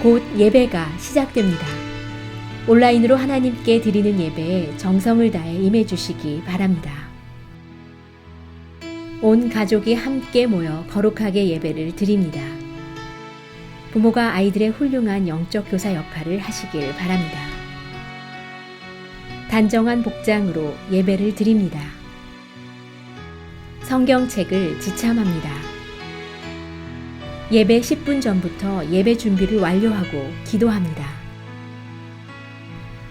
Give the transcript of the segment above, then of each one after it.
곧 예배가 시작됩니다. 온라인으로 하나님께 드리는 예배에 정성을 다해 임해 주시기 바랍니다. 온 가족이 함께 모여 거룩하게 예배를 드립니다. 부모가 아이들의 훌륭한 영적 교사 역할을 하시길 바랍니다. 단정한 복장으로 예배를 드립니다. 성경책을 지참합니다. 예배 10분 전부터 예배 준비를 완료하고 기도합니다.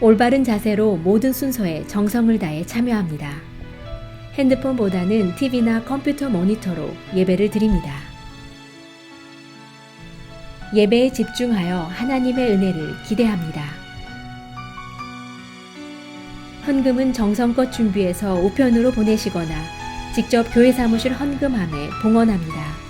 올바른 자세로 모든 순서에 정성을 다해 참여합니다. 핸드폰보다는 TV나 컴퓨터 모니터로 예배를 드립니다. 예배에 집중하여 하나님의 은혜를 기대합니다. 헌금은 정성껏 준비해서 우편으로 보내시거나 직접 교회 사무실 헌금함에 봉헌합니다.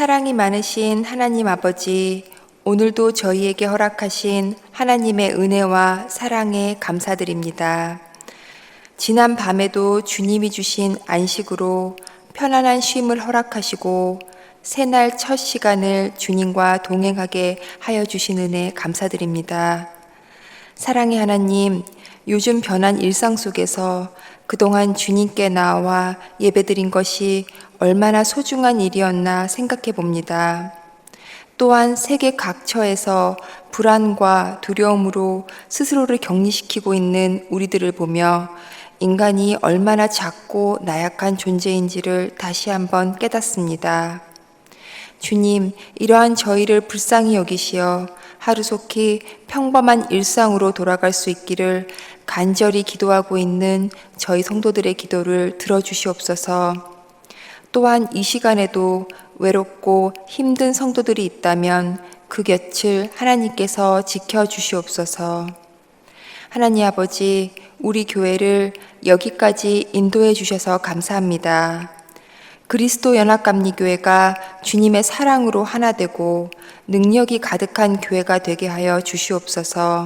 사랑이 많으신 하나님 아버지, 오늘도 저희에게 허락하신 하나님의 은혜와 사랑에 감사드립니다. 지난 밤에도 주님이 주신 안식으로 편안한 쉼을 허락하시고 새날 첫 시간을 주님과 동행하게 하여 주신 은혜 감사드립니다. 사랑의 하나님, 요즘 변한 일상 속에서 그동안 주님께 나와 예배드린 것이 얼마나 소중한 일이었나 생각해 봅니다. 또한 세계 각처에서 불안과 두려움으로 스스로를 격리시키고 있는 우리들을 보며 인간이 얼마나 작고 나약한 존재인지를 다시 한번 깨닫습니다. 주님, 이러한 저희를 불쌍히 여기시어 하루속히 평범한 일상으로 돌아갈 수 있기를 간절히 기도하고 있는 저희 성도들의 기도를 들어주시옵소서. 또한 이 시간에도 외롭고 힘든 성도들이 있다면 그 곁을 하나님께서 지켜주시옵소서. 하나님 아버지, 우리 교회를 여기까지 인도해 주셔서 감사합니다. 그리스도 연합감리교회가 주님의 사랑으로 하나 되고 능력이 가득한 교회가 되게 하여 주시옵소서.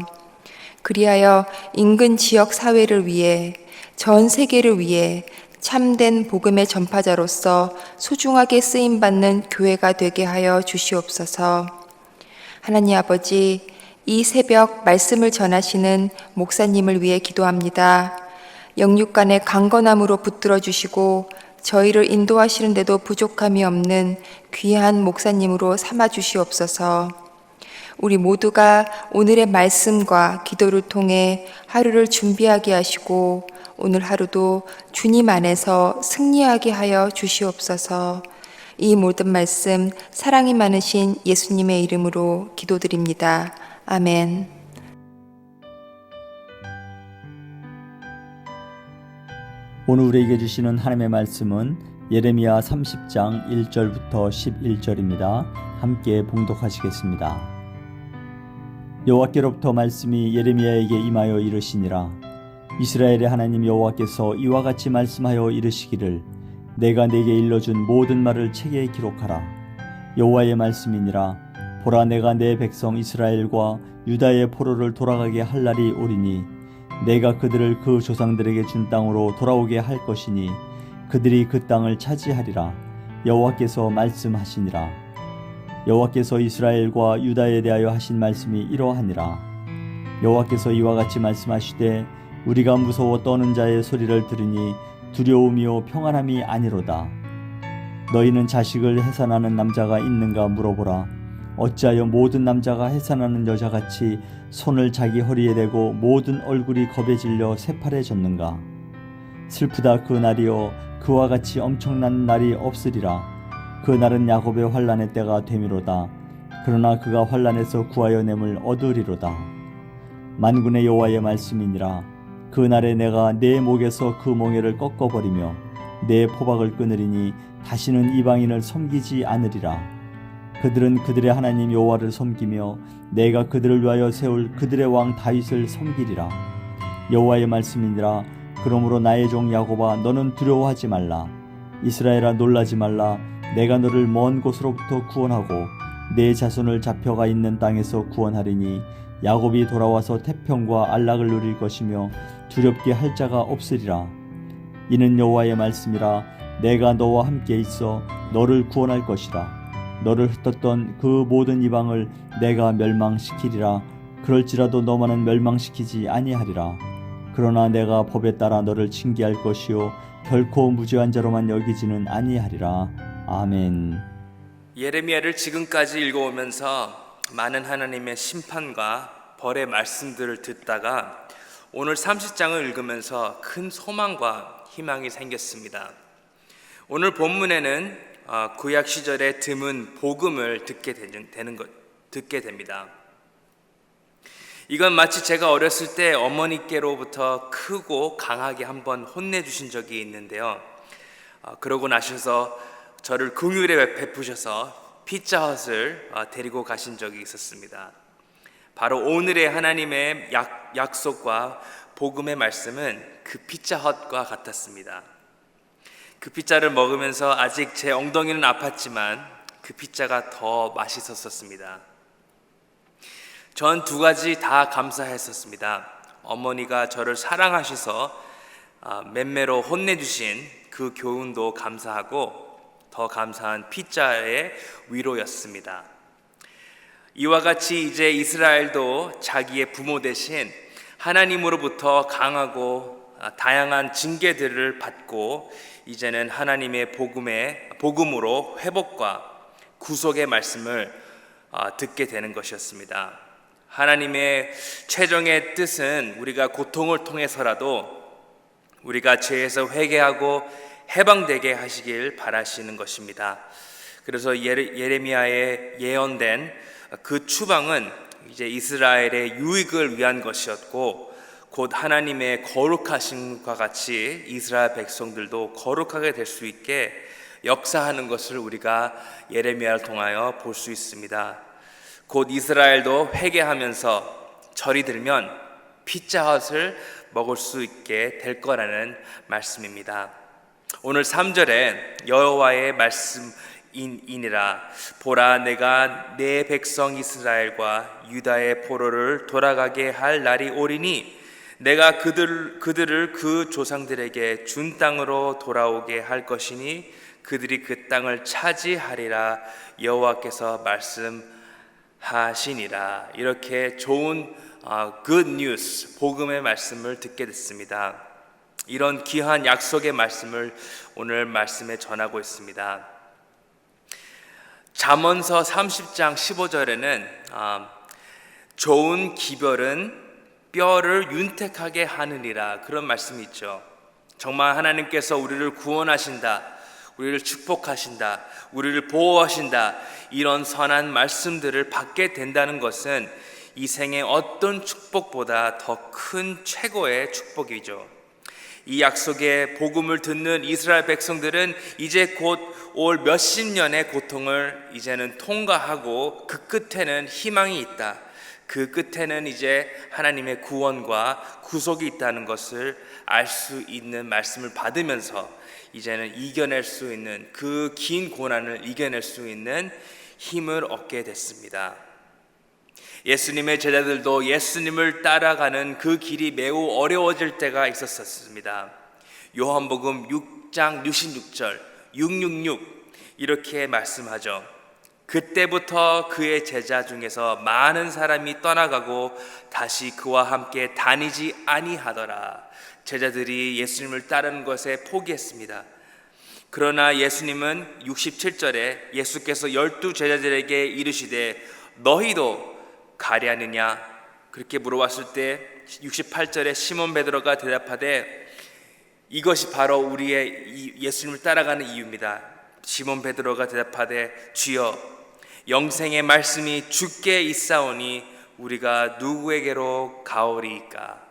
그리하여 인근 지역 사회를 위해 전 세계를 위해 참된 복음의 전파자로서 소중하게 쓰임받는 교회가 되게 하여 주시옵소서. 하나님 아버지, 이 새벽 말씀을 전하시는 목사님을 위해 기도합니다. 영육간의 강건함으로 붙들어 주시고 저희를 인도하시는데도 부족함이 없는 귀한 목사님으로 삼아 주시옵소서. 우리 모두가 오늘의 말씀과 기도를 통해 하루를 준비하게 하시고 오늘 하루도 주님 안에서 승리하게 하여 주시옵소서. 이 모든 말씀 사랑이 많으신 예수님의 이름으로 기도드립니다. 아멘. 오늘 우리에게 주시는 하나님의 말씀은 예레미야 30장 1절부터 11절입니다. 함께 봉독하시겠습니다. 여호와께로부터 말씀이 예레미야에게 임하여 이르시니라. 이스라엘의 하나님 여호와께서 이와 같이 말씀하여 이르시기를 내가 네게 일러준 모든 말을 책에 기록하라. 여호와의 말씀이니라. 보라, 내가 내 백성 이스라엘과 유다의 포로를 돌아가게 할 날이 오리니 내가 그들을 그 조상들에게 준 땅으로 돌아오게 할 것이니 그들이 그 땅을 차지하리라. 여호와께서 말씀하시니라. 여호와께서 이스라엘과 유다에 대하여 하신 말씀이 이러하니라. 여호와께서 이와 같이 말씀하시되 우리가 무서워 떠는 자의 소리를 들으니 두려움이요 평안함이 아니로다. 너희는 자식을 해산하는 남자가 있는가 물어보라. 어찌하여 모든 남자가 해산하는 여자같이 손을 자기 허리에 대고 모든 얼굴이 겁에 질려 새파래졌는가. 슬프다 그 날이여, 그와 같이 엄청난 날이 없으리라. 그 날은 야곱의 환난의 때가 되미로다. 그러나 그가 환난에서 구하여 냄을 얻으리로다. 만군의 여호와의 말씀이니라. 그 날에 내가 내 목에서 그 몽에를 꺾어버리며 내 포박을 끊으리니 다시는 이방인을 섬기지 않으리라. 그들은 그들의 하나님 여호와를 섬기며 내가 그들을 위하여 세울 그들의 왕 다윗을 섬기리라. 여호와의 말씀이니라. 그러므로 나의 종 야곱아, 너는 두려워하지 말라. 이스라엘아, 놀라지 말라. 내가 너를 먼 곳으로부터 구원하고 내 자손을 잡혀가 있는 땅에서 구원하리니 야곱이 돌아와서 태평과 안락을 누릴 것이며 두렵게 할 자가 없으리라. 이는 여호와의 말씀이라. 내가 너와 함께 있어 너를 구원할 것이라. 너를 흩었던 그 모든 이방을 내가 멸망시키리라. 그럴지라도 너만은 멸망시키지 아니하리라. 그러나 내가 법에 따라 너를 징계할 것이요 결코 무죄한 자로만 여기지는 아니하리라. 아멘. 예레미야를 지금까지 읽어오면서 많은 하나님의 심판과 벌의 말씀들을 듣다가 오늘 30장을 읽으면서 큰 소망과 희망이 생겼습니다. 오늘 본문에는 구약 시절에 드문 복음을 듣게 됩니다. 이건 마치 제가 어렸을 때 어머니께로부터 크고 강하게 한번 혼내주신 적이 있는데요. 그러고 나셔서 저를 긍휼에 베푸셔서 피자헛을 데리고 가신 적이 있었습니다. 바로 오늘의 하나님의 약속과 복음의 말씀은 그 피자헛과 같았습니다. 그 피자를 먹으면서 아직 제 엉덩이는 아팠지만 그 피자가 더 맛있었습니다. 전 두 가지 다 감사했었습니다. 어머니가 저를 사랑하셔서 맴매로 혼내주신 그 교훈도 감사하고 더 감사한 피자의 위로였습니다. 이와 같이 이제 이스라엘도 자기의 부모 대신 하나님으로부터 강하고 다양한 징계들을 받고 이제는 하나님의 복음으로 회복과 구속의 말씀을 듣게 되는 것이었습니다. 하나님의 최종의 뜻은 우리가 고통을 통해서라도 우리가 죄에서 회개하고 해방되게 하시길 바라시는 것입니다. 그래서 예레미야에 예언된 그 추방은 이제 이스라엘의 유익을 위한 것이었고, 곧 하나님의 거룩하심과 같이 이스라엘 백성들도 거룩하게 될 수 있게 역사하는 것을 우리가 예레미야를 통하여 볼 수 있습니다. 곧 이스라엘도 회개하면서 절이 들면 피자헛을 먹을 수 있게 될 거라는 말씀입니다. 오늘 3절에 여호와의 말씀이니라, 보라 내가 내 백성 이스라엘과 유다의 포로를 돌아가게 할 날이 오리니 내가 그들을 그 조상들에게 준 땅으로 돌아오게 할 것이니 그들이 그 땅을 차지하리라 여호와께서 말씀하시니라. 이렇게 좋은 good news, 복음의 말씀을 듣게 됐습니다. 이런 귀한 약속의 말씀을 오늘 말씀에 전하고 있습니다. 잠언서 30장 15절에는 좋은 기별은 뼈를 윤택하게 하느니라, 그런 말씀이 있죠. 정말 하나님께서 우리를 구원하신다, 우리를 축복하신다, 우리를 보호하신다, 이런 선한 말씀들을 받게 된다는 것은 이 생의 어떤 축복보다 더 큰 최고의 축복이죠. 이 약속의 복음을 듣는 이스라엘 백성들은 이제 곧 올 몇십 년의 고통을 이제는 통과하고 그 끝에는 희망이 있다, 그 끝에는 이제 하나님의 구원과 구속이 있다는 것을 알 수 있는 말씀을 받으면서 이제는 이겨낼 수 있는, 그 긴 고난을 이겨낼 수 있는 힘을 얻게 됐습니다. 예수님의 제자들도 예수님을 따라가는 그 길이 매우 어려워질 때가 있었습니다. 요한복음 6장 66절 666 이렇게 말씀하죠. 그때부터 그의 제자 중에서 많은 사람이 떠나가고 다시 그와 함께 다니지 아니하더라. 제자들이 예수님을 따르는 것에 포기했습니다. 그러나 예수님은 67절에 예수께서 12 제자들에게 이르시되 너희도 가랴느냐? 그렇게 물어봤을 때 68절에 시몬 베드로가 대답하되 이것이 바로 우리의 예수님을 따라가는 이유입니다. 시몬 베드로가 대답하되 주여 영생의 말씀이 주께 있사오니 우리가 누구에게로 가오리이까?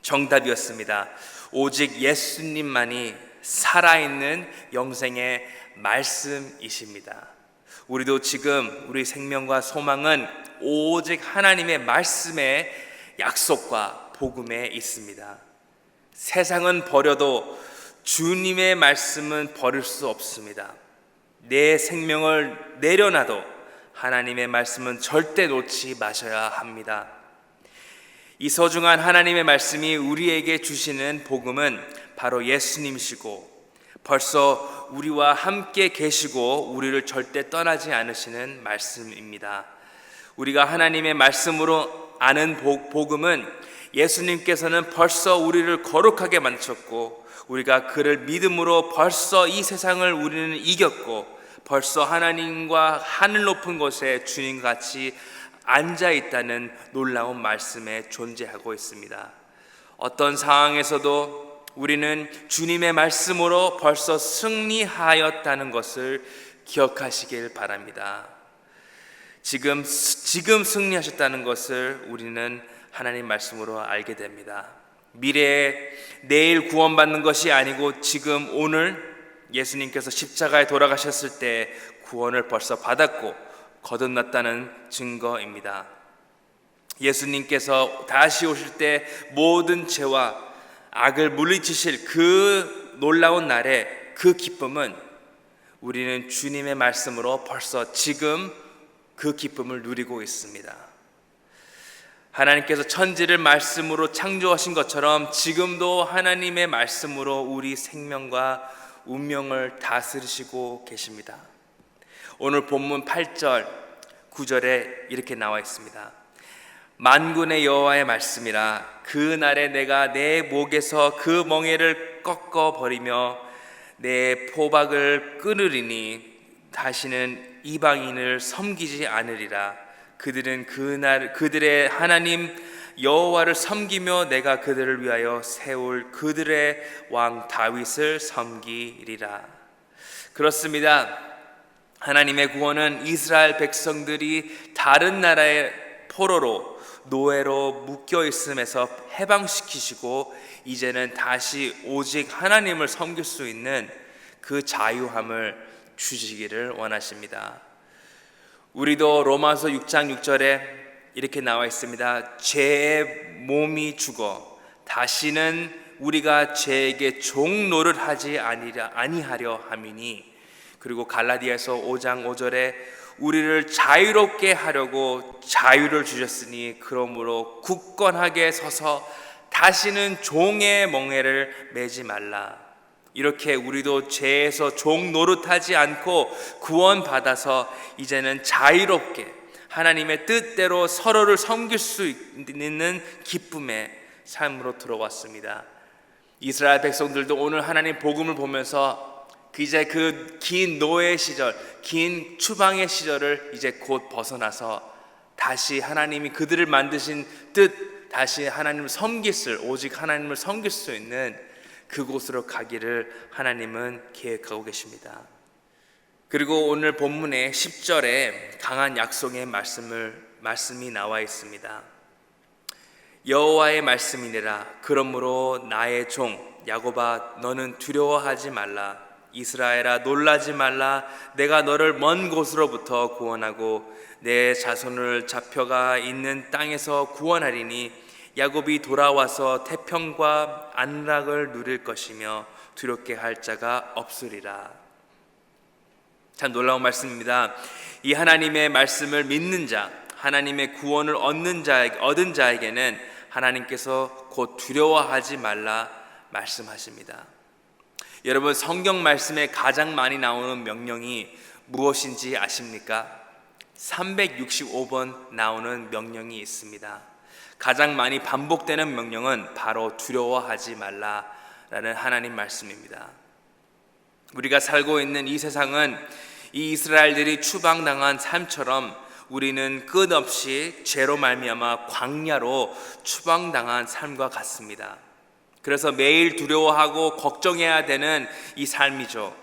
정답이었습니다. 오직 예수님만이 살아있는 영생의 말씀이십니다. 우리도 지금 우리 생명과 소망은 오직 하나님의 말씀의 약속과 복음에 있습니다. 세상은 버려도 주님의 말씀은 버릴 수 없습니다. 내 생명을 내려놔도 하나님의 말씀은 절대 놓지 마셔야 합니다. 이 소중한 하나님의 말씀이 우리에게 주시는 복음은 바로 예수님이시고 벌써 우리와 함께 계시고 우리를 절대 떠나지 않으시는 말씀입니다. 우리가 하나님의 말씀으로 아는 복음은 예수님께서는 벌써 우리를 거룩하게 만드셨고 우리가 그를 믿음으로 벌써 이 세상을 우리는 이겼고 벌써 하나님과 하늘 높은 곳에 주님같이 앉아 있다는 놀라운 말씀에 존재하고 있습니다. 어떤 상황에서도 우리는 주님의 말씀으로 벌써 승리하였다는 것을 기억하시길 바랍니다. 지금 승리하셨다는 것을 우리는 하나님 말씀으로 알게 됩니다. 미래에 내일 구원받는 것이 아니고 지금 오늘 예수님께서 십자가에 돌아가셨을 때 구원을 벌써 받았고 거듭났다는 증거입니다. 예수님께서 다시 오실 때 모든 죄와 악을 물리치실 그 놀라운 날에 그 기쁨은 우리는 주님의 말씀으로 벌써 지금 그 기쁨을 누리고 있습니다. 하나님께서 천지를 말씀으로 창조하신 것처럼 지금도 하나님의 말씀으로 우리 생명과 운명을 다스리시고 계십니다. 오늘 본문 8절 9절에 이렇게 나와 있습니다. 만군의 여호와의 말씀이라 그 날에 내가 내 목에서 그 멍에를 꺾어 버리며 내 포박을 끊으리니 다시는 이방인을 섬기지 않으리라. 그들은 그들의 하나님 여호와를 섬기며 내가 그들을 위하여 세울 그들의 왕 다윗을 섬기리라. 그렇습니다. 하나님의 구원은 이스라엘 백성들이 다른 나라의 포로로 노예로 묶여 있음에서 해방시키시고 이제는 다시 오직 하나님을 섬길 수 있는 그 자유함을 주시기를 원하십니다. 우리도 로마서 6장 6절에 이렇게 나와 있습니다. 죄의 몸이 죽어 다시는 우리가 죄에게 종노를 하지 아니하려 함이니. 그리고 갈라디아서 5장 5절에 우리를 자유롭게 하려고 자유를 주셨으니 그러므로 굳건하게 서서 다시는 종의 멍에를 매지 말라. 이렇게 우리도 죄에서 종 노릇하지 않고 구원받아서 이제는 자유롭게 하나님의 뜻대로 서로를 섬길 수 있는 기쁨의 삶으로 들어왔습니다. 이스라엘 백성들도 오늘 하나님 복음을 보면서 이제 그 긴 노예 시절, 긴 추방의 시절을 이제 곧 벗어나서 다시 하나님이 그들을 만드신 뜻, 다시 하나님을 오직 하나님을 섬길 수 있는 그곳으로 가기를 하나님은 계획하고 계십니다. 그리고 오늘 본문의 10절에 강한 약속의 말씀이 나와 있습니다. 여호와의 말씀이니라. 그러므로 나의 종 야곱아 너는 두려워하지 말라. 이스라엘아 놀라지 말라. 내가 너를 먼 곳으로부터 구원하고 내 자손을 잡혀가 있는 땅에서 구원하리니 야곱이 돌아와서 태평과 안락을 누릴 것이며 두렵게 할 자가 없으리라. 참 놀라운 말씀입니다. 이 하나님의 말씀을 믿는 자, 하나님의 구원을 얻은 자에게는 하나님께서 곧 두려워하지 말라 말씀하십니다. 여러분, 성경 말씀에 가장 많이 나오는 명령이 무엇인지 아십니까? 365번 나오는 명령이 있습니다. 가장 많이 반복되는 명령은 바로 두려워하지 말라라는 하나님 말씀입니다. 우리가 살고 있는 이 세상은 이 이스라엘들이 추방당한 삶처럼 우리는 끝없이 죄로 말미암아 광야로 추방당한 삶과 같습니다. 그래서 매일 두려워하고 걱정해야 되는 이 삶이죠.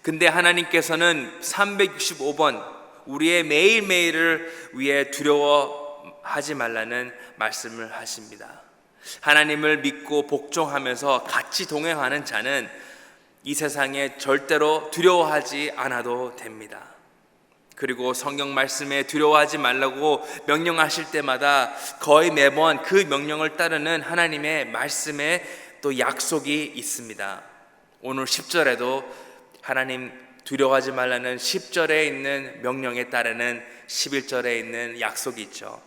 근데 하나님께서는 365번 우리의 매일매일을 위해 두려워하지 말라는 말씀을 하십니다. 하나님을 믿고 복종하면서 같이 동행하는 자는 이 세상에 절대로 두려워하지 않아도 됩니다. 그리고 성경 말씀에 두려워하지 말라고 명령하실 때마다 거의 매번 그 명령을 따르는 하나님의 말씀에 또 약속이 있습니다. 오늘 10절에도 하나님 두려워하지 말라는 10절에 있는 명령에 따르는 11절에 있는 약속이 있죠.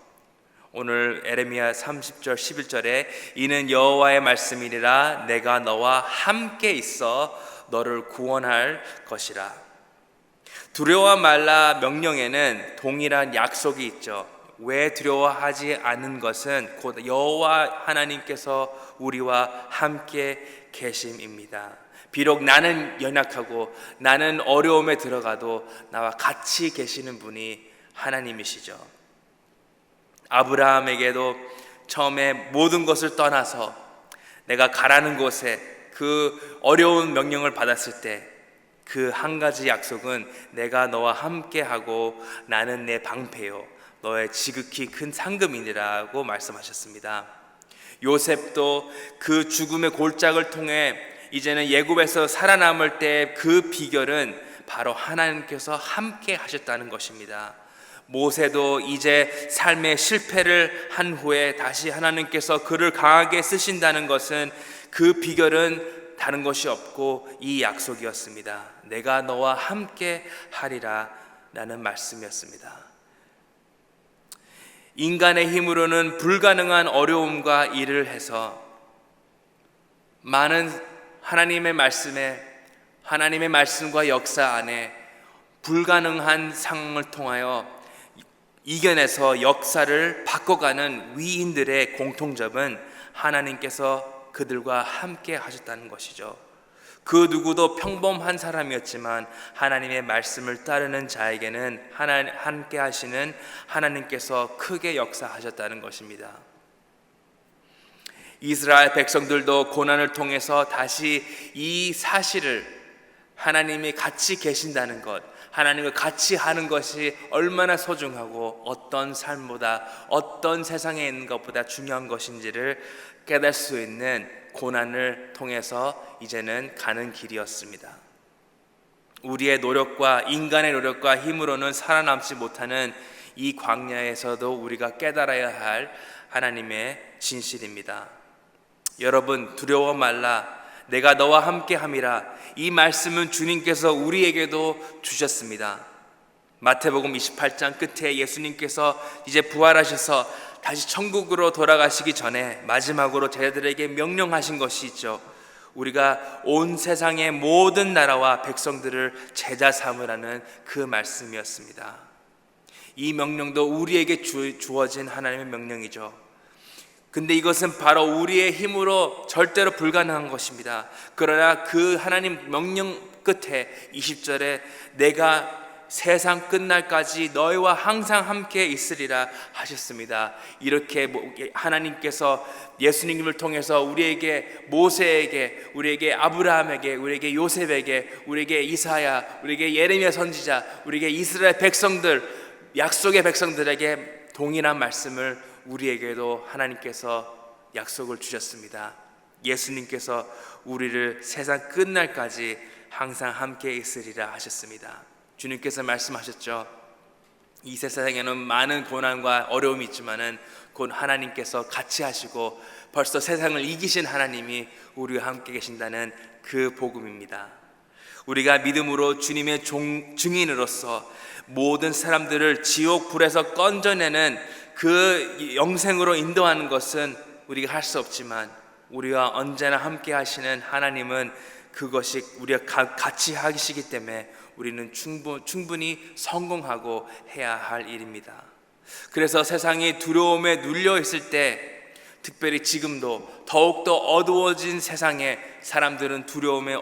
오늘 에레미야 30절 11절에 이는 여호와의 말씀이니라 내가 너와 함께 있어 너를 구원할 것이라. 두려워 말라 명령에는 동일한 약속이 있죠. 왜 두려워하지 않는 것은 곧 여호와 하나님께서 우리와 함께 계심입니다. 비록 나는 연약하고 나는 어려움에 들어가도 나와 같이 계시는 분이 하나님이시죠. 아브라함에게도 처음에 모든 것을 떠나서 내가 가라는 곳에 그 어려운 명령을 받았을 때 그 한 가지 약속은 내가 너와 함께하고 나는 내 방패요 너의 지극히 큰 상급이니라고 말씀하셨습니다. 요셉도 그 죽음의 골짜기를 통해 이제는 애굽에서 살아남을 때 그 비결은 바로 하나님께서 함께 하셨다는 것입니다. 모세도 이제 삶의 실패를 한 후에 다시 하나님께서 그를 강하게 쓰신다는 것은 그 비결은 다른 것이 없고 이 약속이었습니다. 내가 너와 함께 하리라 라는 말씀이었습니다. 인간의 힘으로는 불가능한 어려움과 일을 해서 많은 하나님의 말씀과 역사 안에 불가능한 상황을 통하여 이겨내서 역사를 바꿔가는 위인들의 공통점은 하나님께서 그들과 함께 하셨다는 것이죠. 그 누구도 평범한 사람이었지만 하나님의 말씀을 따르는 자에게는 함께 하시는 하나님께서 크게 역사하셨다는 것입니다. 이스라엘 백성들도 고난을 통해서 다시 이 사실을, 하나님이 같이 계신다는 것, 하나님과 같이 하는 것이 얼마나 소중하고 어떤 삶보다, 어떤 세상에 있는 것보다 중요한 것인지를 깨달을 수 있는 고난을 통해서 이제는 가는 길이었습니다. 우리의 노력과, 인간의 노력과 힘으로는 살아남지 못하는 이 광야에서도 우리가 깨달아야 할 하나님의 진실입니다. 여러분, 두려워 말라, 내가 너와 함께 함이라. 이 말씀은 주님께서 우리에게도 주셨습니다. 마태복음 28장 끝에 예수님께서 이제 부활하셔서 다시 천국으로 돌아가시기 전에 마지막으로 제자들에게 명령하신 것이 있죠. 우리가 온 세상의 모든 나라와 백성들을 제자 삼으라는 그 말씀이었습니다. 이 명령도 우리에게 주어진 하나님의 명령이죠. 근데 이것은 바로 우리의 힘으로 절대로 불가능한 것입니다. 그러나 그 하나님 명령 끝에 20절에 내가 세상 끝날까지 너희와 항상 함께 있으리라 하셨습니다. 이렇게 하나님께서 예수님을 통해서 우리에게, 모세에게, 우리에게 아브라함에게, 우리에게 요셉에게, 우리에게 이사야, 우리에게 예레미야 선지자, 우리에게 이스라엘 백성들, 약속의 백성들에게 동일한 말씀을 우리에게도 하나님께서 약속을 주셨습니다. 예수님께서 우리를 세상 끝날까지 항상 함께 있으리라 하셨습니다. 주님께서 말씀하셨죠. 이 세상에는 많은 고난과 어려움이 있지만은 곧 하나님께서 같이 하시고 벌써 세상을 이기신 하나님이 우리와 함께 계신다는 그 복음입니다. 우리가 믿음으로 주님의 증인으로서 모든 사람들을 지옥 불에서 건져내는 그 영생으로 인도하는 것은 우리가 할 수 없지만 우리와 언제나 함께 하시는 하나님은 그것이 우리가 같이 하시기 때문에 우리는 충분히 성공하고 해야 할 일입니다. 그래서 세상이 두려움에 눌려 있을 때, 특별히 지금도 더욱더 어두워진 세상에 사람들은 두려움에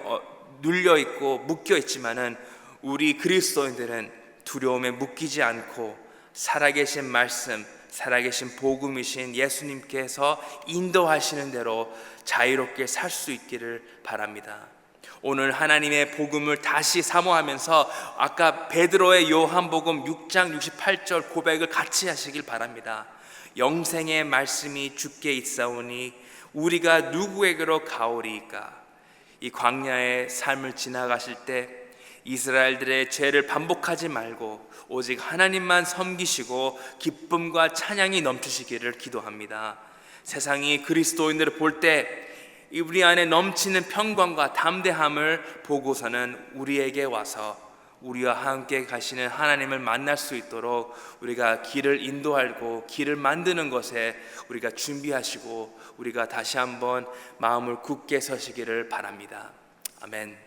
눌려 있고 묶여 있지만은 우리 그리스도인들은 두려움에 묶이지 않고 살아계신 말씀, 살아계신 복음이신 예수님께서 인도하시는 대로 자유롭게 살 수 있기를 바랍니다. 오늘 하나님의 복음을 다시 사모하면서 아까 베드로의 요한복음 6장 68절 고백을 같이 하시길 바랍니다. 영생의 말씀이 주께 있사오니 우리가 누구에게로 가오리이까. 이 광야의 삶을 지나가실 때 이스라엘들의 죄를 반복하지 말고 오직 하나님만 섬기시고 기쁨과 찬양이 넘치시기를 기도합니다. 세상이 그리스도인들을 볼 때 우리 안에 넘치는 평강과 담대함을 보고서는 우리에게 와서 우리와 함께 가시는 하나님을 만날 수 있도록 우리가 길을 인도하고 길을 만드는 것에 우리가 준비하시고 우리가 다시 한번 마음을 굳게 서시기를 바랍니다. 아멘.